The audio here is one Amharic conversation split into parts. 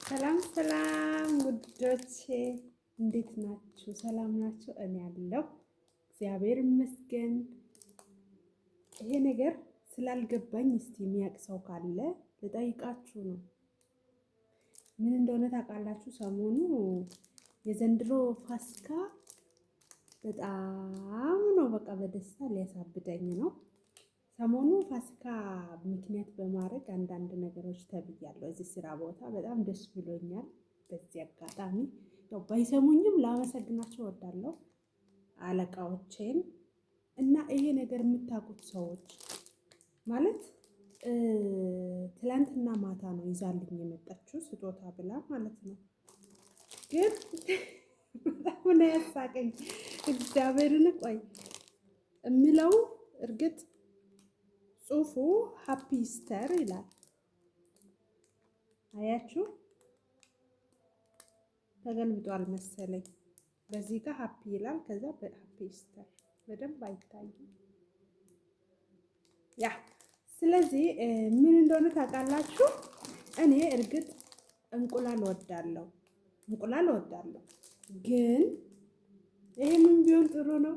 ሰላም ሰላም ውዶቼ እንዴት ናችሁ? ሰላም ናችሁ? እኔ ያለው እግዚአብሔር ይመስገን። ይሄ ነገር ስላልገባኝ እስቲ የሚያውቅ ሰው ካለ ልጠይቃችሁ ነው። ምን እንደሆነ ታውቃላችሁ? ሰሞኑ የዘንድሮ ፋሲካ በጣም ነው በቃ በደስታ ሊያሳብደኝ ነው። ሰሞኑ ፋሲካ ምክንያት በማድረግ አንዳንድ ነገሮች ተብያለሁ። እዚህ ስራ ቦታ በጣም ደስ ብሎኛል። በዚህ አጋጣሚ ያው ባይሰሙኝም ላመሰግናቸው እወዳለሁ አለቃዎቼን እና ይሄ ነገር የምታውቁት ሰዎች ማለት ትላንትና ማታ ነው ይዛልኝ የመጣችው ስጦታ ብላ ማለት ነው። ግን በጣም ነው ያሳቀኝ እግዚአብሔርን። ቆይ እምለው እርግጥ ጽሁፉ ሃፒ ኢስተር ይላል። አያችሁ ተገልብጧል መሰለኝ። በዚህ ጋር ሃፒ ይላል፣ ከዛ በሃፒ ኢስተር በደንብ አይታይም። ያ ስለዚህ ምን እንደሆነ ታውቃላችሁ? እኔ እርግጥ እንቁላል እወዳለሁ፣ ግን ይሄ ምን ቢሆን ጥሩ ነው?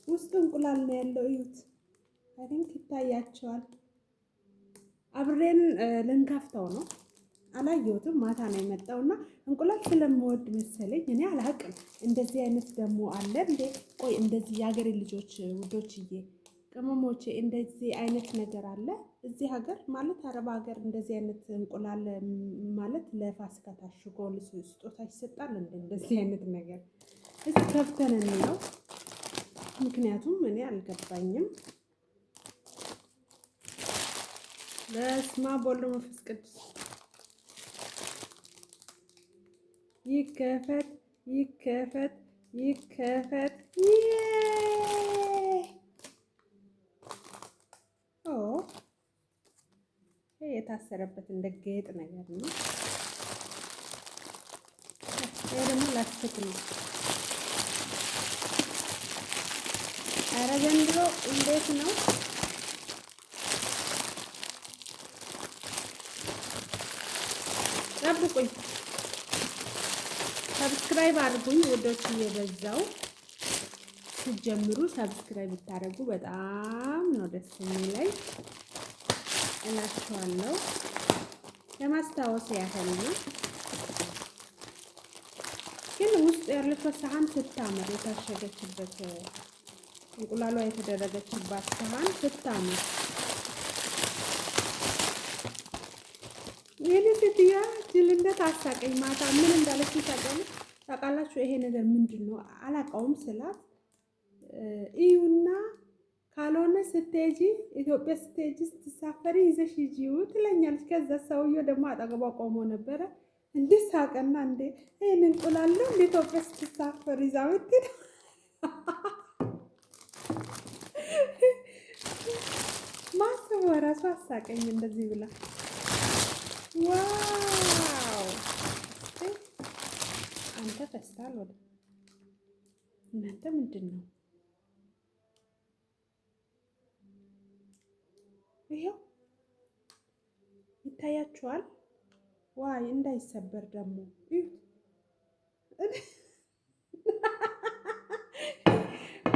ውስጥ እንቁላል ነው ያለው። እዩት፣ አይንክ ይታያቸዋል። አብሬን ልንከፍተው ነው። አላየሁትም፣ ማታ ነው የመጣውና እንቁላል ስለምወድ መሰለኝ እኔ አላውቅም። እንደዚህ አይነት ደግሞ አለ እንዴ? ቆይ እንደዚህ የሀገሬ ልጆች ውዶችዬ፣ ቅመሞቼ እንደዚህ አይነት ነገር አለ እዚህ ሀገር ማለት አረብ ሀገር እንደዚህ አይነት እንቁላል ማለት ለፋሲካ ታሽጎ ስጦታ ይሰጣል እንዴ? እንደዚህ አይነት ነገር እስኪ ከፍተን እንየው። ምክንያቱም እኔ አልገባኝም። በስመ አብ ወወልድ ወመንፈስ ቅዱስ። ይከፈት ይከፈት ይከፈት። ኦ ይሄ የታሰረበት እንደ ጌጥ ነገር ነው። ይሄ ደግሞ ላስቲክ ነው። ኧረ ዘንድሮ እንዴት ነው? ጠብቁኝ፣ ሰብስክራይብ አድርጉኝ ውዶች። እየበዛው ሲጀምሩ ሰብስክራይብ ብታደርጉ በጣም ነው ደስ የሚለኝ እላችኋለሁ። ለማስታወስ ያህል ነው። ግን ውስጥ ያለችው ሳህን ስታምር፣ የታሸገችበት እንቁላሏ የተደረገችባት ሳህን ስታምር፣ ይሄን ሴትያ ጅልነት አሳቀኝ። ማታ ምን እንዳለች ታውቃላችሁ? ይሄ ነገር ምንድን ነው አላውቀውም ስላት እዩና ካልሆነ ስትሄጂ ኢትዮጵያ ስትሄጂ ስትሳፈሪ ይዘሽ ሂጂው ትለኛለች። ከዛ ሰውዬው ደግሞ አጠገቧ ቆሞ ነበረ። እንዴት ሳቀና እንዴ ይሄን እንቁላል ነው እንዴ ኢትዮጵያ ስትሳፈር ይዛ ምትሄድ? ማሰብ ወራሱ አሳቀኝ እንደዚህ ብላ። ዋው አንተ ፈስታል ወደ እናንተ ምንድን ነው? ይሄው ይታያችኋል። ዋይ እንዳይሰበር ደግሞ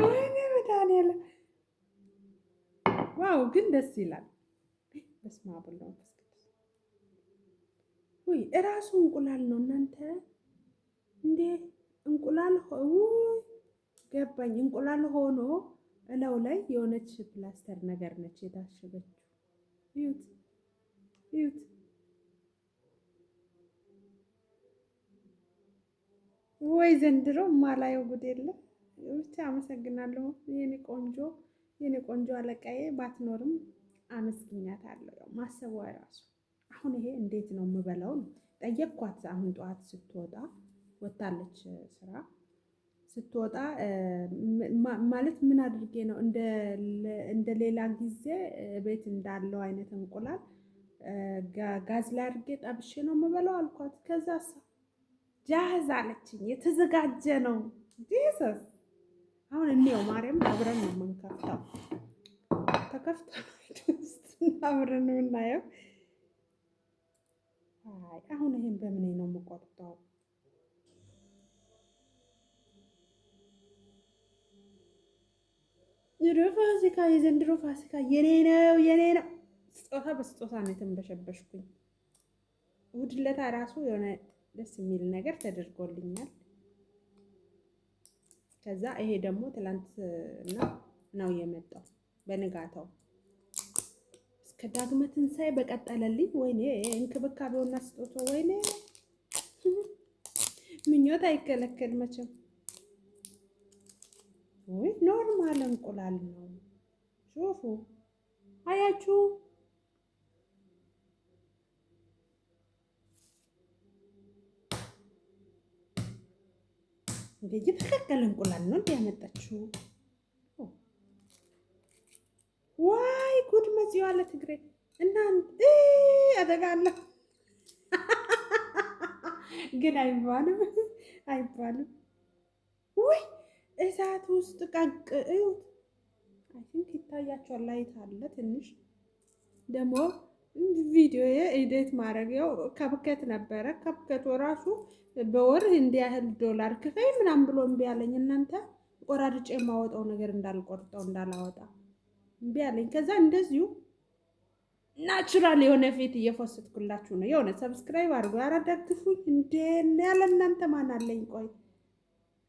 ወይኔ መድኃኒዓለም። ዋው ግን ደስ ይላል። በስመ አብ ወወልድ ወመንፈስ ቅዱስ። ውይ እራሱ እንቁላል ነው እናንተ እንዴ! እንቁላል ገባኝ። እንቁላል ሆኖ እላው ላይ የሆነች ፕላስተር ነገር ነች የታሸገችው። እዩት እዩት። ወይ ዘንድሮ ማላየው ጉድ የለም። ብቻ አመሰግናለሁ የኔ ቆንጆ አለቃዬ። ባትኖርም አመስግኛታለሁ። ያው ማሰቡ ራሱ አሁን ይሄ እንዴት ነው የምበላው ነው ጠየቅኳት። አሁን ጠዋት ስትወጣ ወጣለች ስራ ስትወጣ ማለት ምን አድርጌ ነው እንደ ሌላ ጊዜ ቤት እንዳለው አይነት እንቁላል ጋዝ ላይ አድርጌ ጠብሼ ነው የምበላው አልኳት። ከዛ ጃህዝ አለችኝ። የተዘጋጀ ነው ጂሰስ። አሁን እኔው ማርያም አብረን ነው የምንከፍተው። ተከፍተው አብረን ነው የምናየው። አሁን ይሄን በምን ነው የምቆርጠው? ፋሲካ የዘንድሮ ፋሲካ የኔ ነው። ስጦታ በስጦታ ነው የተንበሸበሽኩኝ። እሑድ ዕለት ራሱ የሆነ ደስ የሚል ነገር ተደርጎልኛል። ከዛ ይሄ ደግሞ ትላንትና ነው የመጣው በንጋታው እስከ ዳግመ ትንሣኤ በቀጠለልኝ። ወይኔ እንክብካቤውና ስጦታው ወይኔ ምኞት አይከለከል መቼም። ወይ ኖርማል እንቁላል ነው። ሹፉ አያችሁ፣ እንግዲህ የተቀቀለ እንቁላል ነው እንዲያመጣችሁ። ዋይ ጉድ መጽዋ ለትግሬ እናንተ አደጋለሁ ግን አይባልም አይባልም። ወይ እሳት ውስጥ ቀቅእዩት። አይ ቲንክ ይታያችኋል። ላይት አለ ትንሽ ደግሞ ቪዲዮ ኤዲት ማድረጊያው ከብከት ነበረ። ከብከቱ ራሱ በወር እንዲህ ያህል ዶላር ክፈይ ምናምን ብሎ እምቢ አለኝ። እናንተ ቆራርጬ የማወጣው ነገር እንዳልቆርጠው እንዳላወጣ እምቢ አለኝ። ከዛ እንደዚሁ ናቹራል የሆነ ፊት እየፎሰትኩላችሁ ነው። የሆነ ሰብስክራይብ አድርጎ ያረዳግፉኝ እንዴ ያለ እናንተ ማን አለኝ? ቆይ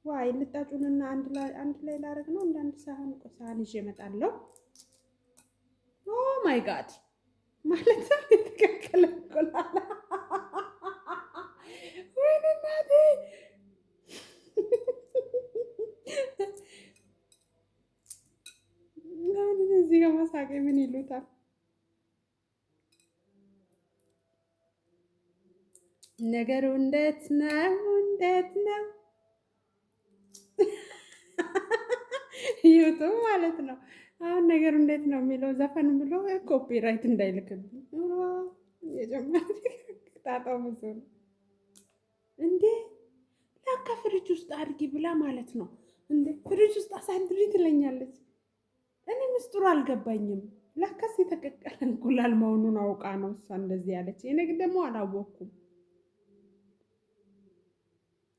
ዋይ ልጣጩንና አንድ ላይ ላደርግ ነው። እንደ አንድ ሳህን ይዤ እመጣለሁ። ኦ ማይ ጋድ ማለት ነው የተቀቀለ እንቁላል። ወይኔ እናቴ እዚህ ጋር ማሳቄ ምን ይሉታል? ነገሩ እንዴት ነው? እንዴት ነው ዩቱብ ማለት ነው። አሁን ነገሩ እንዴት ነው የሚለው ዘፈን ብሎ ኮፒራይት እንዳይልክብኝ የጀመረ ጣጣው ብዙ ነው እንዴ። ላካ ፍሪጅ ውስጥ አድርጊ ብላ ማለት ነው እንዴ። ፍሪጅ ውስጥ አሳድሪ ትለኛለች። እኔ ምስጢሩ አልገባኝም። ላካስ የተቀቀለ እንቁላል መሆኑን አውቃ ነው እሷ እንደዚህ ያለች። እኔ ግን ደግሞ አላወቅኩም።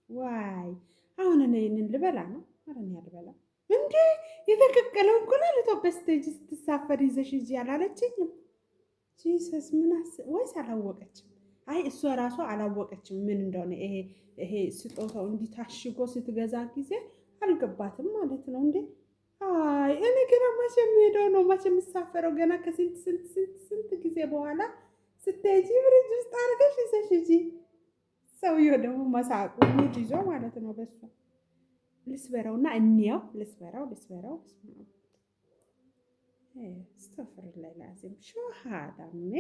ዋይ አሁን እኔ ይሄንን ልበላ ነው። ኧረ እኔ አልበላም እንዴ። የተቀቀለ እንቁላል ኢትዮጵያ ስቴጅ ስትሳፈር ይዘሽ ሂጂ አላለችኝም። ጂሰስ ወይስ አላወቀችም? አይ እሷ ራሷ አላወቀችም ምን እንደሆነ። ይሄ ስጦታው እንዲታሽጎ ስትገዛ ጊዜ አልገባትም ማለት ነው እንዴ። አይ እኔ ገና መቼ የምሄደው ነው መቼ የምሳፈረው? ገና ከስንት ጊዜ በኋላ ስትሄጂ ፍሪጅ ውስጥ አድርገሽ ይዘሽ ሂጂ። ሰውዬው ደግሞ መሳቁ ሙድ ይዞ ማለት ነው። በሷ ልስበረውና እንየው። ልስበረው ስተፍር ላይ ላዚም ሾሃዳሜ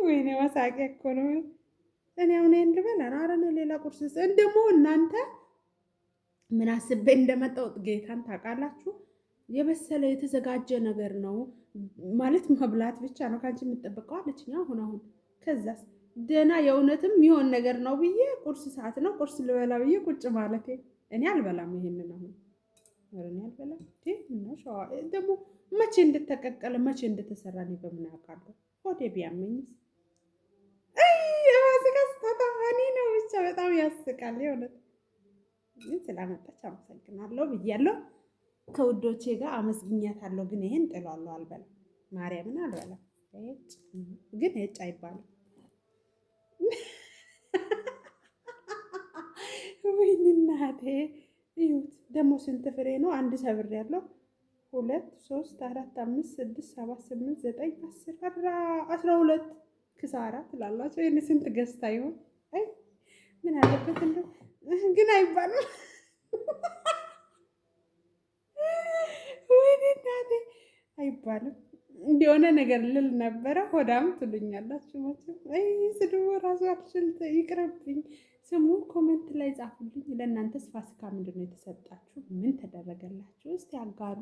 ወይኔ መሳቂያ እኮ ነው። እኔ አሁን ልበላ ነው። ኧረ እኔ ሌላ ቁርስ ደግሞ እናንተ ምን አስቤ እንደመጣሁ ጌታን ታውቃላችሁ። የበሰለ የተዘጋጀ ነገር ነው ማለት መብላት ብቻ ነው ካንቺ የምትጠብቀው አለችኝ። አሁን ከዛስ ደህና የእውነትም የሚሆን ነገር ነው ብዬ ቁርስ ሰዓት ነው ቁርስ ልበላ ብዬ ቁጭ ማለቴ። እኔ አልበላም ይሄንን አሁን እኔ አልበላም። ደግሞ መቼ እንደተቀቀለ መቼ እንደተሰራ እኔ በምን አውቃለሁ? ሆዴ ቢያመኝስ። የፋሲካ ስጦታ ፈኒ ነው ብቻ በጣም ያስቃል። የእውነት ግን ስላመጣች አመሰግናለሁ ብያለሁ። ከውዶቼ ጋር አመስግኛታለሁ። ግን ይሄን ጥሏለሁ። አልበላም፣ ማርያምን አልበላም። ግን እጭ አይባልም። ወይኔ እናቴ እዩት ደግሞ ስንት ፍሬ ነው? አንድ ሰብር ያለው 2 3 4 5 6 7 8 9 10 12 ክሳራ ትላላችሁ። ይሄን ስንት ገዝታ ይሆን? አይ ምን አለበት እንደው ግን አይባልም። ወይኔ እናቴ አይባልም። እንዲሆነ ነገር ልል ነበረ። ሆዳም ትሉኛላችሁ መቼም። አይ ስድቡ ራሱ አልችል ይቅርብኝ። ስሙ ኮሜንት ላይ ጻፉልኝ። ለእናንተስ ፋሲካ ምንድን ነው የተሰጣችሁ? ምን ተደረገላችሁ? እስቲ አጋሩ።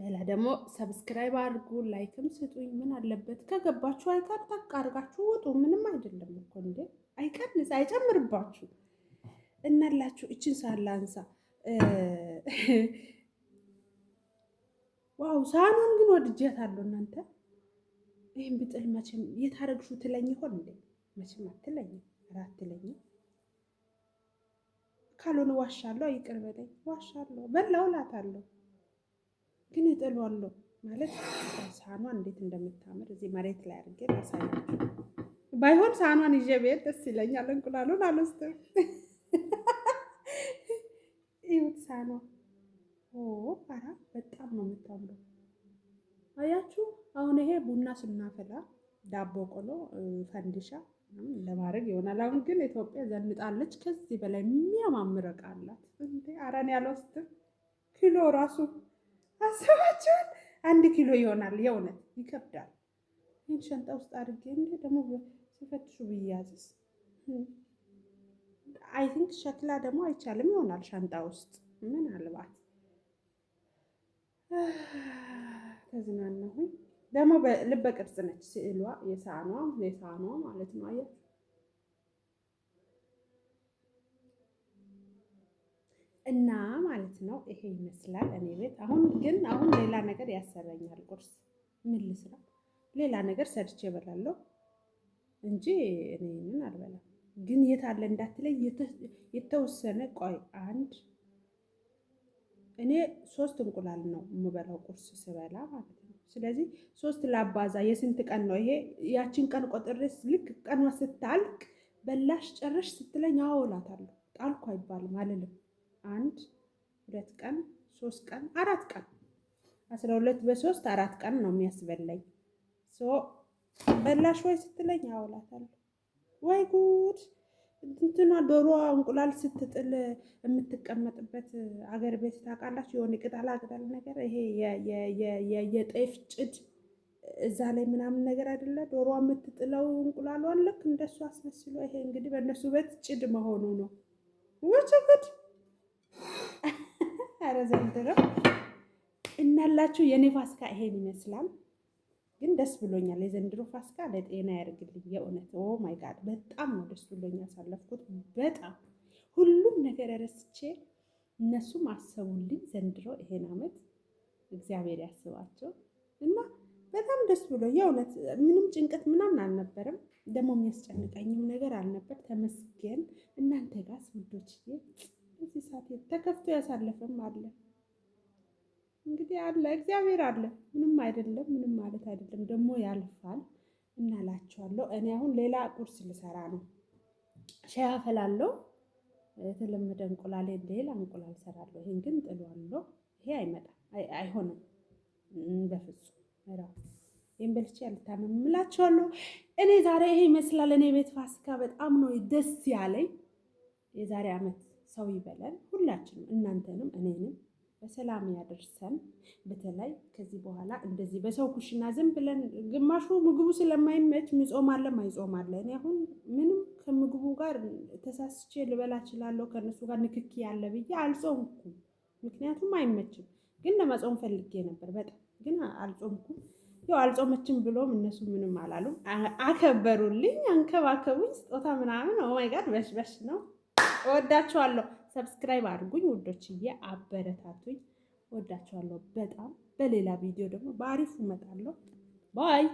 ሌላ ደግሞ ሰብስክራይብ አድርጉ፣ ላይክም ስጡኝ። ምን አለበት ከገባችሁ አይቀር ታቅ አድርጋችሁ ውጡ። ምንም አይደለም እኮ እንዴ፣ አይቀንስ አይጨምርባችሁ። እናላችሁ እችን ሳላንሳ ዋው ሳህኑን ግን ወድጃታለሁ እናንተ ይህን ብጥል መቼም የታረግሹ ትለኝ ይሆን እንዴ? መቼም አትለኝም፣ አትለኝም። ካልሆነ ዋሻለሁ፣ ይቅር በለኝ፣ ዋሻለሁ፣ በላው እላታለሁ፣ ግን እጥሏለሁ ማለት ሳህኗ እንዴት እንደምታምር እዚህ መሬት ላይ አድርጌ ላሳያችሁ። ባይሆን ሳህኗን ይዤ ብሄድ ደስ ይለኛል። እንቁላሉን አልወስድም። ይሁት ሳህኗ ኧረ በጣም ነው የምታምረው። አያችሁ አሁን ይሄ ቡና ስናፈላ ዳቦ ቆሎ ፈንዲሻ ለማድረግ ይሆናል። አሁን ግን ኢትዮጵያ ዘንጣለች። ከዚህ በላይ የሚያማምር ዕቃ አላት እንዴ! ኧረ እኔ አልወስድም። ኪሎ ራሱ አሰባችሁን? 1 ኪሎ ይሆናል። የእውነት ይከብዳል። ይህን ሸንጣ ውስጥ አድርጌ እንዴ ደግሞ ሲፈትሹ ብያዝስ? አይ ቲንክ ሸክላ ደግሞ አይቻልም ይሆናል ሻንጣ ውስጥ ምናልባት። ተዝናናሁኝ። ደግሞ በልበ ቅርጽ ነች ስዕሏ፣ የሳህኗ ማለት ነው። አየህ እና ማለት ነው ይሄ ይመስላል እኔ ቤት። አሁን ሌላ ነገር ያሰረኛል። ቁርስ ምን ልስራ? ሌላ ነገር ሰርቼ እበላለሁ እንጂ እኔ ምን አልበላም። ግን የት አለ እንዳትለኝ የተወሰነ ቆይ እኔ 3 እንቁላል ነው የምበላው ቁርስ ስበላ ማለት ነው። ስለዚህ 3 ላባዛ የስንት ቀን ነው ይሄ? ያችን ቀን ቆጥሬስ ልክ ቀኗ ስታልቅ በላሽ ጨረሽ ስትለኝ አውላታለሁ። ጣልኩ አይባልም አልልም። 1 2 ቀን 3 ቀን 4 ቀን 12 በ3 4 ቀን ነው የሚያስበላኝ። በላሽ ወይ ስትለኝ አውላታለሁ። ወይ ጉድ! እንትኗ ዶሮዋ እንቁላል ስትጥል የምትቀመጥበት አገር ቤት ታውቃላችሁ? የሆነ ቅጠላ ቅጠል ነገር ይሄ የጤፍ ጭድ እዛ ላይ ምናምን ነገር አይደለ? ዶሮዋ የምትጥለው እንቁላሏን ልክ እንደሱ አስመስሎ ይሄ እንግዲህ በእነሱ ቤት ጭድ መሆኑ ነው። ወጭ ጉድ! ኧረ ዘንድሮ እናላችሁ የኔ ፋሲካ ይሄን ይመስላል። ግን ደስ ብሎኛል። የዘንድሮ ፋሲካ ለጤና ያደርግልኝ የእውነት። ኦ ማይ ጋድ በጣም ነው ደስ ብሎኛል ያሳለፍኩት። በጣም ሁሉም ነገር ረስቼ እነሱም አሰቡልኝ። ዘንድሮ ይሄን ዓመት እግዚአብሔር ያስባቸው እና በጣም ደስ ብሎ የእውነት ምንም ጭንቀት ምናምን አልነበረም። ደግሞ የሚያስጨንቀኝም ነገር አልነበር። ተመስገን። እናንተ ጋርስ ውዶችዬ? እዚህ ሰዓት ተከፍቶ ያሳለፈም አለ እንግዲህ አለ፣ እግዚአብሔር አለ። ምንም አይደለም፣ ምንም ማለት አይደለም። ደግሞ ያልፋል እናላችኋለሁ። እኔ አሁን ሌላ ቁርስ ልሰራ ነው። ሻይ አፈላለሁ። የተለመደ እንቁላል ሌላ እንቁላል ሰራለሁ። ይሄን ግን ጥሏለሁ። ይሄ አይመጣም፣ አይሆንም በፍጹም። ይሄን በልቼ አልታመም እላችኋለሁ። እኔ ዛሬ ይሄ ይመስላል እኔ ቤት ፋሲካ። በጣም ነው ደስ ያለኝ። የዛሬ ዓመት ሰው ይበለን ሁላችንም፣ እናንተንም እኔንም በሰላም ያደርሰን። በተለይ ከዚህ በኋላ እንደዚህ በሰው ኩሽና ዝም ብለን ግማሹ ምግቡ ስለማይመች ምጾም አለ ማይጾም አለ። እኔ አሁን ምንም ከምግቡ ጋር ተሳስቼ ልበላ እችላለሁ ከነሱ ጋር ንክኪ ያለ ብዬ አልጾምኩም። ምክንያቱም አይመችም። ግን ለመጾም ፈልጌ ነበር በጣም ግን አልጾምኩም። ያው አልጾመችም ብሎም እነሱ ምንም አላሉም። አከበሩልኝ፣ አንከባከቡኝ፣ ስጦታ ምናምን ኦ ማይ ጋድ በሽበሽ ነው። እወዳችኋለሁ። ሰብስክራይብ አድርጉኝ ውዶችዬ፣ አበረታቱኝ። እወዳችኋለሁ በጣም። በሌላ ቪዲዮ ደግሞ በአሪፉ እመጣለሁ። ባይ